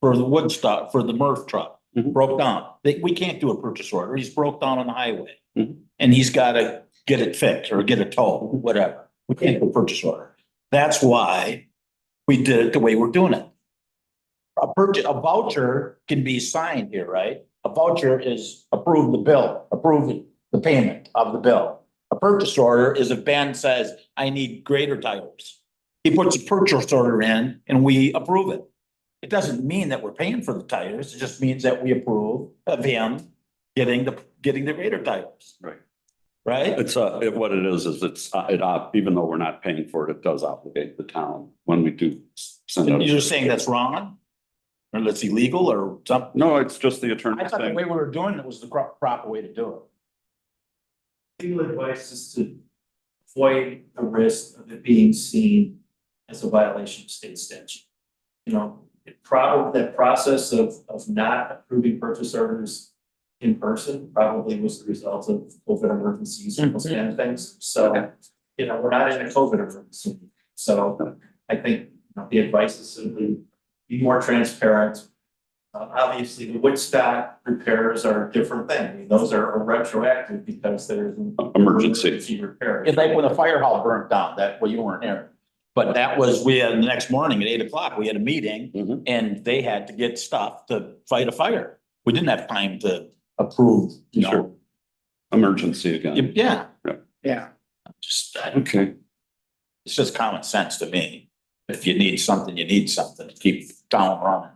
for the Woodstock, for the Murph truck, Mhm. broke down. We can't do a purchase order. He's broke down on the highway. Mhm. And he's gotta get it fixed or get a tow, whatever. We can't do a purchase order. That's why we did it the way we're doing it. A voucher can be signed here, right? A voucher is approve the bill, approve the payment of the bill. A purchase order is if Ben says, I need greater tires. He puts a purchase order in and we approve it. It doesn't mean that we're paying for the tires. It just means that we approve of him getting the greater tires. Right. Right? It's what it is even though we're not paying for it, it does obligate the town when we do send out. And you're saying that's wrong? Or that's illegal or something? No, it's just the attorney I thought the saying. way we were doing it was the proper way to do it. Legal advice is to avoid the risk of it being seen as a violation of state statute. You know, it probably, that process of not approving purchase orders in person probably was the result of COVID emergencies and those kind of things. So, you know, we're not in a COVID emergency. So I think, you know, the advice is simply be more transparent. Obviously, the Woodstock repairs are a different thing. I mean, those are retroactive because there's an Emergency. repair. It's like when the fire hall burnt down, that, well, you weren't there. But that was, we had the next morning at 8 o'clock, we had a meeting Mhm. and they had to get stuff to fight a fire. We didn't have time to approve, you know. Sure. Emergency again. Yeah. Yeah. Yeah. Just, Okay, it's just common sense to me. If you need something, you need something. Keep town running.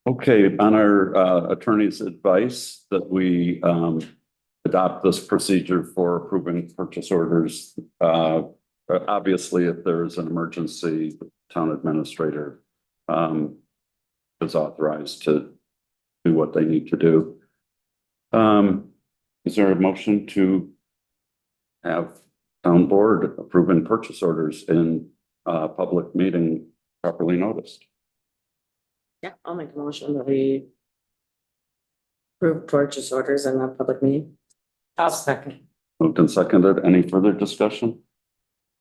okay, on our attorney's advice that we adopt this procedure for approving purchase orders. Obviously, if there is an emergency, the town administrator is authorized to do what they need to do. Is there a motion to have town board approving purchase orders in public meeting properly noticed? Yeah, I'll make a motion that we approve purchase orders in a public meeting. I'll second. Moved and seconded. Any further discussion?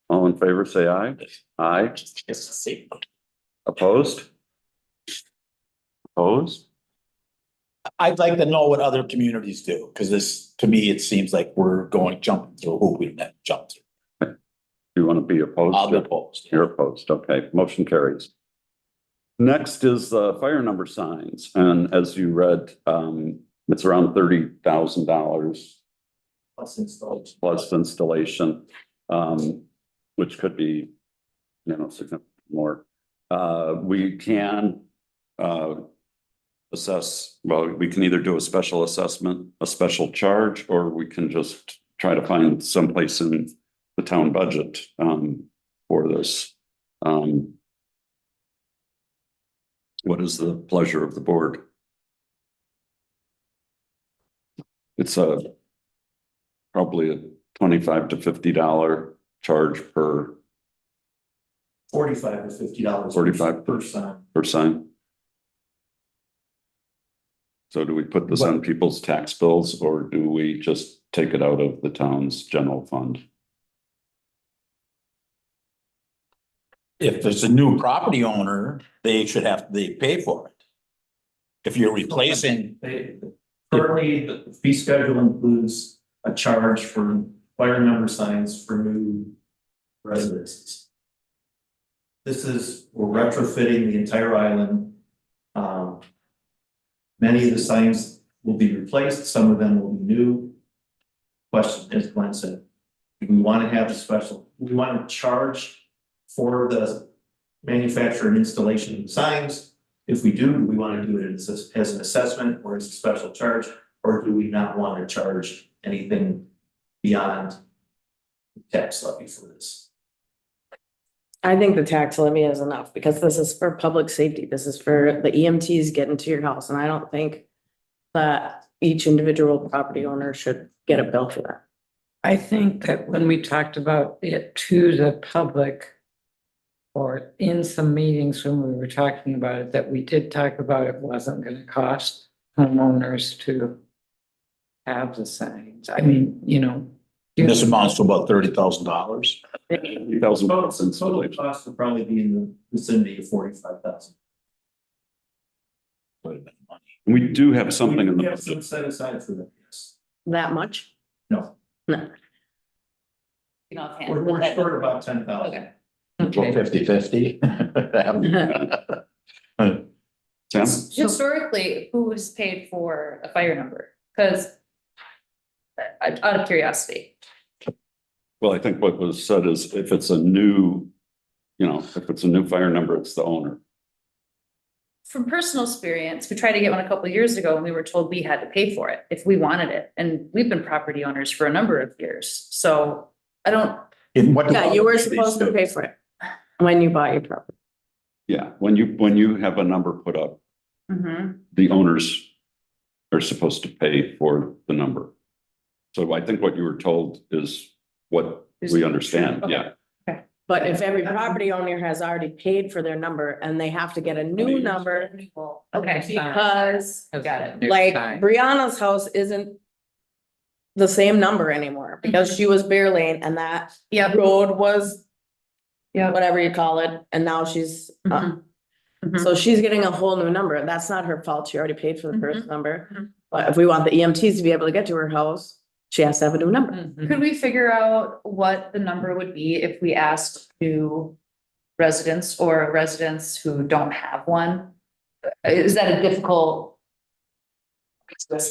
All in favor, say aye. Aye. Just to see. Opposed? Opposed? I'd like to know what other communities do, because this, to me, it seems like we're jumping through who we've never jumped through. You want to be opposed? I'll be opposed. You're opposed. Okay, motion carries. Next is the fire number signs. And as you read, it's around $30,000 Plus installation. plus installation, which could be, you know, significantly more. We can assess, well, we can either do a special assessment, a special charge, or we can just try to find someplace in the town budget for this. What is the pleasure of the board? It's probably a $25 to $50 charge per $45 to $50. 45 per sign. sign. So do we put this on people's tax bills or do we just take it out of the town's general fund? If there's a new property owner, they pay for it. If you're replacing, Currently, the fee schedule includes a charge for fire number signs for new residences. This is, we're retrofitting the entire island. Many of the signs will be replaced, some of them will be new. Question, as Glenn said, do we want to have a special, we want to charge for the manufacture and installation of the signs? If we do we want to do it as an assessment or as a special charge? Or do we not want to charge anything beyond the tax levy for this? I think the tax levy is enough because this is for public safety. This is for the EMTs getting to your house. And I don't think that each individual property owner should get a bill for that. I think that when we talked about it to the public, or in some meetings when we were talking about it, that we did talk about it wasn't gonna cost homeowners to have the signs. I mean, you know. this amounts to about $30,000. $30,000 Total installation. cost would probably be in the vicinity of 45,000. We do have something in We the have some budget. set aside for that, yes. That much? No, No. You know, offhand, we're but that- short about 10,000. Okay. Okay. 50-50. Sam? Historically, who's paid for a fire number? Because out of curiosity, Well, I think what was said is if it's a new, you know, if it's a new fire number, it's the owner. from personal experience, we tried to get one a couple of years ago and we were told we had to pay for it if we wanted it. And we've been property owners for a number of years. So I don't, Yeah, you were supposed to pay for it when you bought your property. Yeah, when you have a number put up, Mhm. the owners are supposed to pay for the number. So I think what you were told is what we understand, yeah. But But if every property owner has already paid for their number and they have to get a new number Okay, because Got it. like Brianna's house isn't the same number anymore because she was Bear Lane and that yep, road was yep. whatever you call it, and now she's, Mhm. Mhm. so she's getting a whole new number. That's not her fault. She already paid for the first Mhm. number. Mhm. But if we want the EMTs to be able to get to her house, she has to have a new number. Mhm. Could we figure out what the number would be if we asked new residents or residents who don't have one? Is that a difficult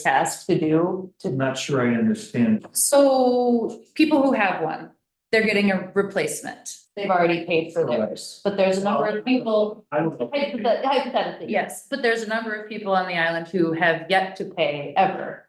task to do? I'm not sure I understand. So people who have one, they're getting a replacement. They've already paid for theirs, but there's a number of people. I don't know. Hypothetically, yes, but there's a number of people on the island who have yet to pay ever.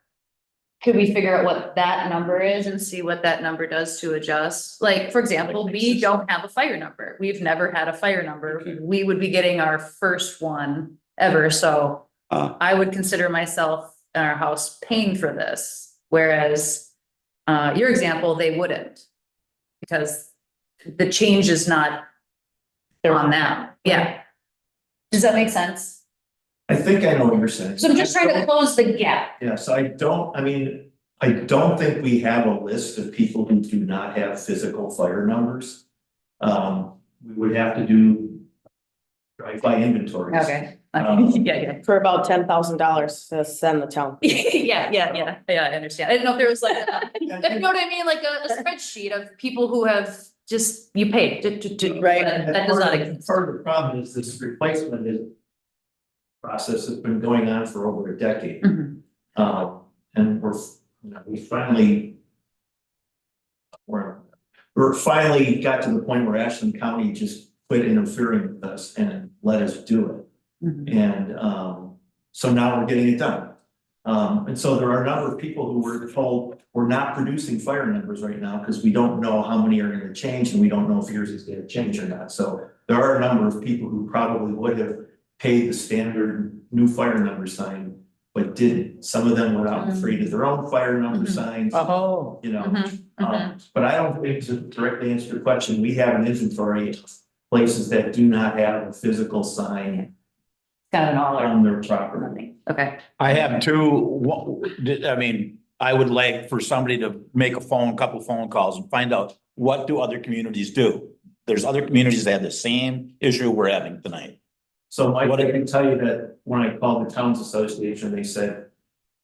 Could we figure out what that number is and see what that number does to adjust? Like, for example, we don't have a fire number. We've never had a fire number. We would be getting our first one ever, so I would consider myself in our house paying for this, whereas your example, they wouldn't. Because the change is not on them. Yeah. Does that make sense? I think I know what you're saying. So I'm just trying to close the gap. Yeah, so I don't think we have a list of people who do not have physical fire numbers. We would have to do drive-by inventories. Okay. Yeah, For about $10,000 to send the town. yeah, I understand. I didn't know if there was like, you know what I mean, like a spreadsheet of people who have just, you paid to. Right. That does not exist. Part of the problem is this replacement process has been going on for over a decade. Mhm. And we finally got to the point where Ashland County just quit interfering with us and let us do it. Mhm. And so now we're getting it done. And so there are a number of people who were told, we're not producing fire numbers right now because we don't know how many are gonna change and we don't know if yours is gonna change or not. So there are a number of people who probably would have paid the standard new fire number sign, but didn't. Some of them went out and created their own fire number signs, Oh, you know. Mhm. But I don't think, to directly answer your question, we have an inventory of places that do not have a physical sign Got it all or on their property. nothing. Okay. I have I would like for somebody to make couple phone calls and find out what do other communities do? There's other communities that have the same issue we're having tonight. So Mike, I can tell you that when I called the Towns Association, they said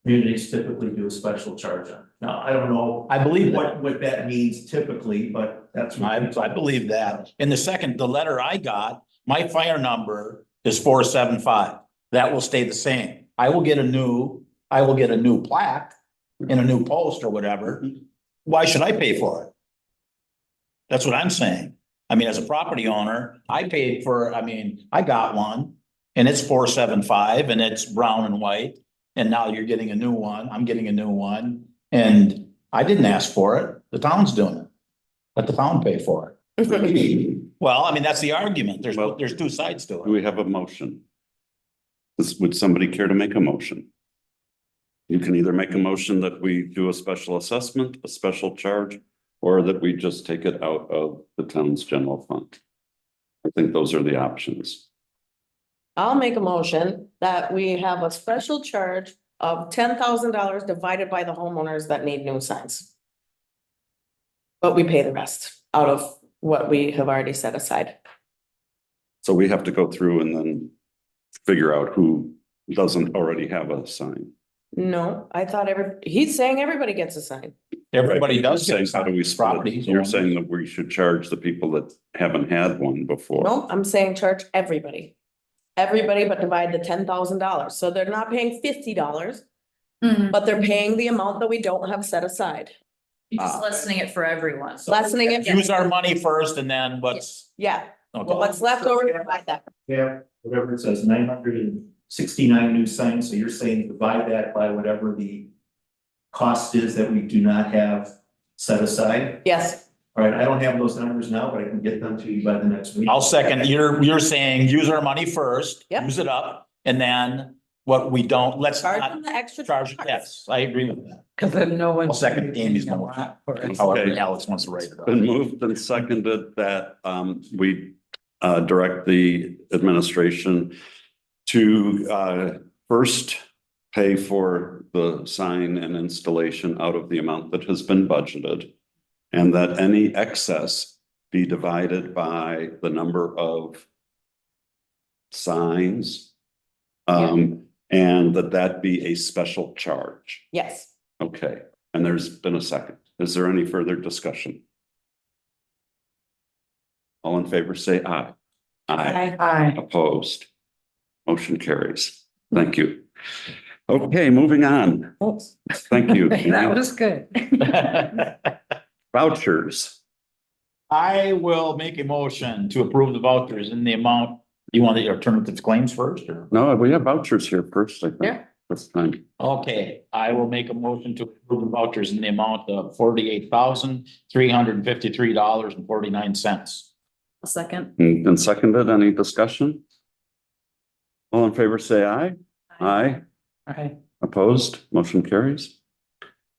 communities typically do a special charge on it. Now, I don't know I believe that. what that means typically, but that's what. I believe that. And the letter I got, my fire number is 475. That will stay the same. I will get a new plaque and a new post or whatever. Why should I pay for it? That's what I'm saying. I mean, as a property owner, I got one and it's 475 and it's brown and white. And now you're getting a new one. I'm getting a new one. And I didn't ask for it. The town's doing it. Let the town pay for it. Well, I mean, that's the argument. There's two sides to do it. we have a motion? Would somebody care to make a motion? You can either make a motion that we do a special assessment, a special charge, or that we just take it out of the town's general fund. I think those are the options. I'll make a motion that we have a special charge of $10,000 divided by the homeowners that need new signs. But we pay the rest out of what we have already set aside. So we have to go through and then figure out who doesn't already have a sign. No, I thought he's saying everybody gets a sign. Everybody does. Saying, get how do we split it? properties. You're saying that we should charge the people that haven't had one before. No, I'm saying charge everybody. Everybody but divide the $10,000. So they're not paying $50, Mhm. but they're paying the amount that we don't have set aside. Just lessening it for everyone. Lessening it. Use our money first and then what's, Yeah, okay. what's left over, divide that. Yeah, whatever it says, 969 new signs, so you're saying divide that by whatever the cost is that we do not have set aside. Yes, All right, I don't have those numbers now, but I can get them to you by the next week. I'll second, you're saying use our money first, Yep. use it up, and then what we don't, let's Charge not them the extra. charge, $2. yes, I agree with that. Cause then no one. I'll second Amy's motion. However, Alex wants to write it Been up. moved and seconded that we direct the administration to first pay for the sign and installation out of the amount that has been budgeted. And that any excess be divided by the number of signs. And that be a special charge. Yes. Okay, and there's been a second. Is there any further discussion? All in favor, say aye. Aye. Aye. Opposed? Motion carries. Thank you. Okay, moving on. Oops. Thank you. That was good. Vouchers. I will make a motion to approve the vouchers in the amount, you want the alternative claims first, or? No, we have vouchers here first, I think. Yeah. This time. Okay, I will make a motion to approve the vouchers in the amount of $48,353.49. A second. Moved and seconded. Any discussion? All in favor, say aye. Aye. Aye. Opposed? Motion carries.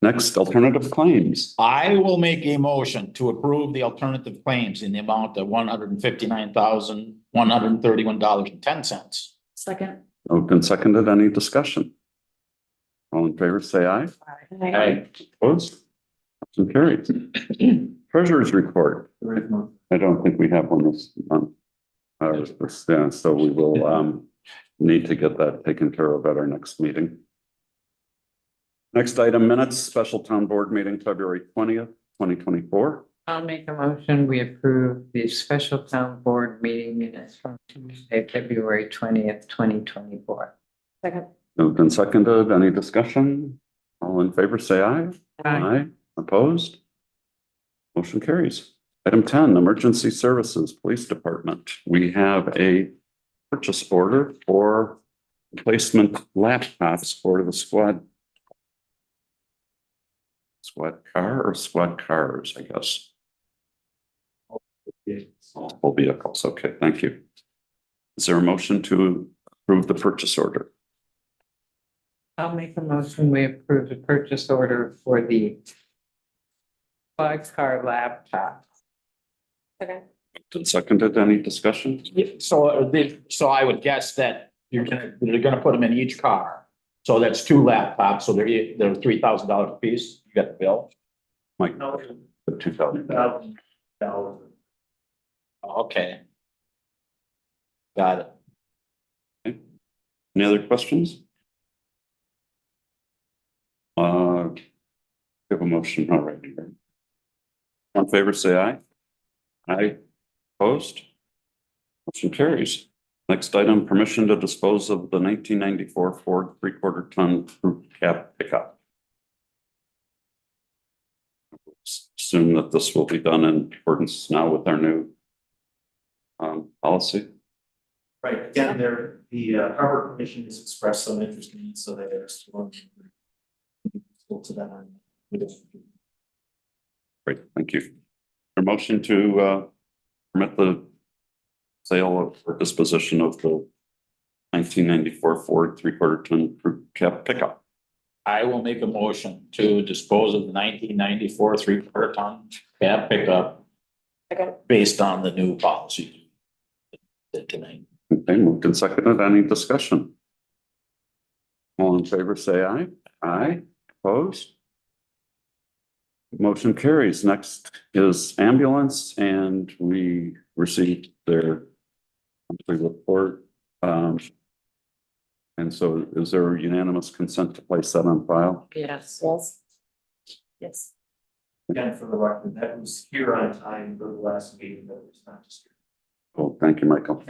Next, alternative claims. I will make a motion to approve the alternative claims in the amount of $159,131.10. Second. Moved and seconded. Any discussion? All in favor, say aye. Aye. Opposed? Motion carries. Treasurer's report. I don't think we have one this month. Yeah, so we will need to get that taken care of at our next meeting. Next item, minutes, special town board meeting, February 20th, 2024. I'll make a motion, we approve the special town board meeting minutes from Tuesday, February 20th, 2024. Second. Moved and seconded. Any discussion? All in favor, say aye. Aye. Opposed? Motion carries. Item 10, emergency services, police department. We have a purchase order for replacement laptops for the squad car or squad cars, I guess. Multiple vehicles. Okay, thank you. Is there a motion to approve the purchase order? I'll make a motion, we approve the purchase order for the five-car laptop. Okay. And seconded. Any discussion? So I would guess that they're gonna put them in each car. So that's two laptops, so they're $3,000 a piece. You got the bill? Mike, No, the 2,000. $2,000. Okay. Got it. Any other questions? Give a motion already. On favor, say aye. Aye. Opposed? Motion carries. Next item, permission to dispose of the 1994 Ford 3/4 ton crew cab pickup. Assume that this will be done in accordance now with our new policy. Right, again, the Harbor Commission has expressed some interest in it, so they are still to that. Great, thank you. A motion to permit the sale or disposition of the 1994 Ford 3/4 ton crew cab pickup. I will make a motion to dispose of the 1994 3/4 ton cab pickup. Okay. Based on the new policy. Tonight. Okay, moved and seconded. Any discussion? All in favor, say aye. Aye. Opposed? Motion carries. Next is ambulance, and we received their monthly report. And so is there unanimous consent to place that on file? Yes. Yes. Yes. Again, for the record, that was here on time for the last meeting, but it was not just. Oh, thank you, Michael.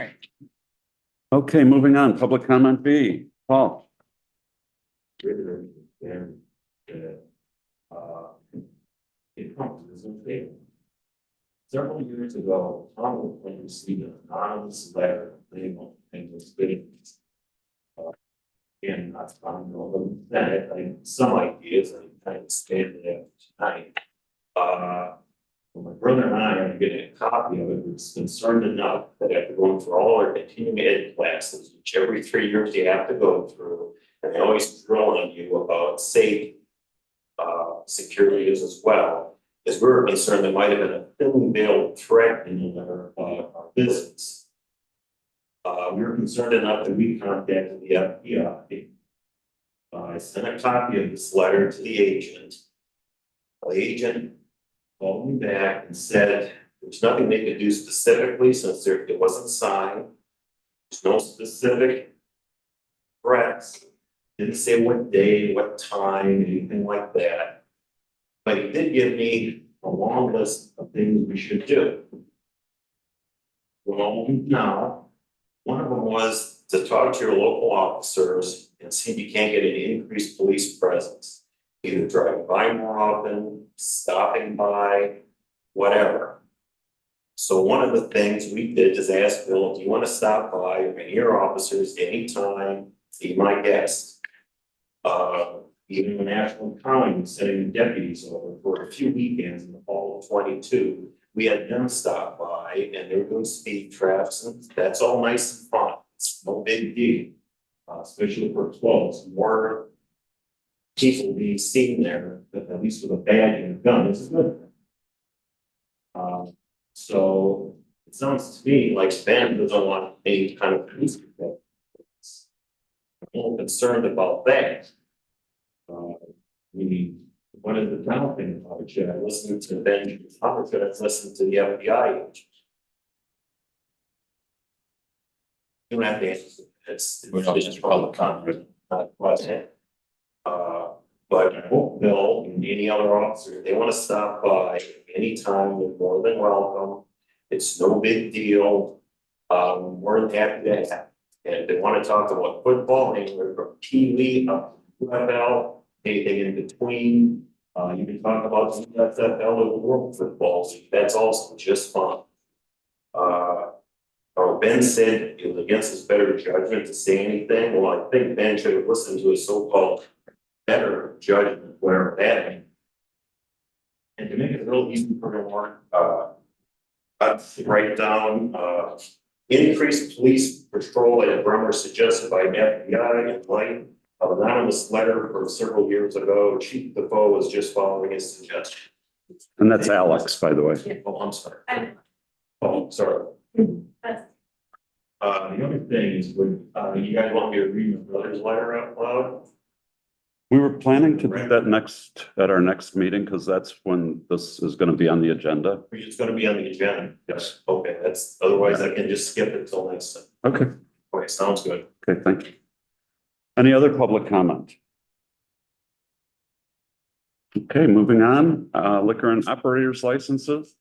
Okay, moving on. Public comment B. Paul. It comes in favor. Several years ago, Tom went to see an anonymous letter, they won't think it's good. And I found that I some ideas I kind of stated there tonight. My brother and I are getting a copy of it, was concerned enough that after going through all our continuing ed classes, which every 3 years you have to go through, and they always drill on you about safety, security is as well, is we were concerned there might have been a thin veiled threat in our business. We were concerned enough that we contacted the FBI. I sent a copy of this letter to the agent. The agent called me back and said there's nothing they could do specifically since it wasn't signed. There's no specific threats. Didn't say what day, what time, anything like that. But he did give me a long list of things we should do. Well, now, one of them was to talk to your local officers and see if you can't get an increased police presence. Either driving by more often, stopping by, whatever. So one of the things we did is ask Bill, do you want to stop by or any of your officers anytime, be my guest? Even the National County was sending deputies over for a few weekends in the fall of 22. We had them stop by and they were doing speed traps, and that's all nice and fun. It's no big deal, especially for 12. More people being seen there, at least with a badge and a gun, is a good thing. So it sounds to me like Span doesn't want any kind of police control. I'm a little concerned about that. What is the town thing about it? Should I listen to Benjamin or should I listen to the FBI agent? You don't have to answer. It's just public comment, not a question. But I hope Bill and any other officer, if they want to stop by anytime, they're more than welcome. It's no big deal. More than happy to have. And if they want to talk about football, anywhere from Pee Wee up to NFL, anything in between. You can talk about the NFL or World Football League. That's also just fun. Ben said it was against his better judgment to say anything. Well, I think Ben should have listened to his so-called better judgment, whatever that means. And to make it real easy for everyone, I'd write down increased police patrol at Bremer suggested by FBI and light. Anonymous letter from several years ago. Chief Defoe was just following his suggestion. And that's Alex, by the way. Oh, I'm sorry. Oh, sorry. The other thing is, would you guys want me to read my brother's letter out loud? We were planning to do that at our next meeting, because that's when this is going to be on the agenda. It's going to be on the agenda. Yes. Okay, otherwise I can just skip it till next time. Okay. Okay, sounds good. Okay, thank you. Any other public comment? Okay, moving on, liquor and operators licenses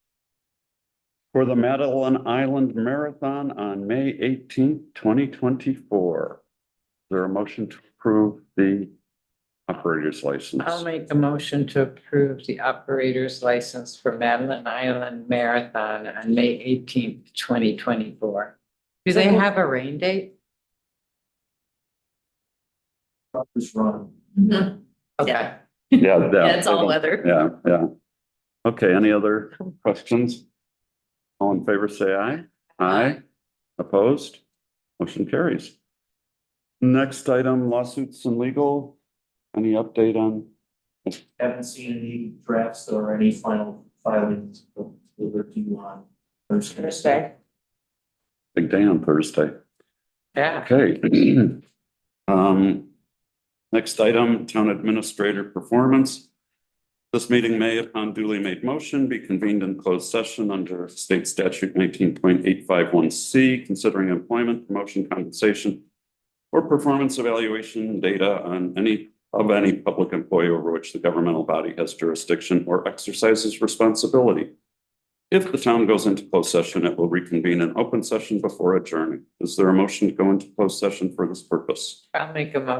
for the Madeline Island Marathon on May 18th, 2024. Is there a motion to approve the operator's license? I'll make a motion to approve the operator's license for Madeline Island Marathon on May 18th, 2024. Do they have a rain date? Just run. Okay. Yeah, Yeah, it's all weather. Yeah. Okay, any other questions? All in favor, say aye. Aye. Opposed? Motion carries. Next item, lawsuits and legal. Any update on? Haven't seen any drafts or any final filings delivered to you on Thursday. Big day on Thursday. Yeah. Okay. Next item, town administrator performance. This meeting may, upon duly made motion, be convened in closed session under state statute 19.851C, considering employment, promotion, compensation, or performance evaluation data on any public employee over which the governmental body has jurisdiction or exercises responsibility. If the town goes into closed session, it will reconvene in open session before adjourning. Is there a motion to go into closed session for this purpose? I'll make a motion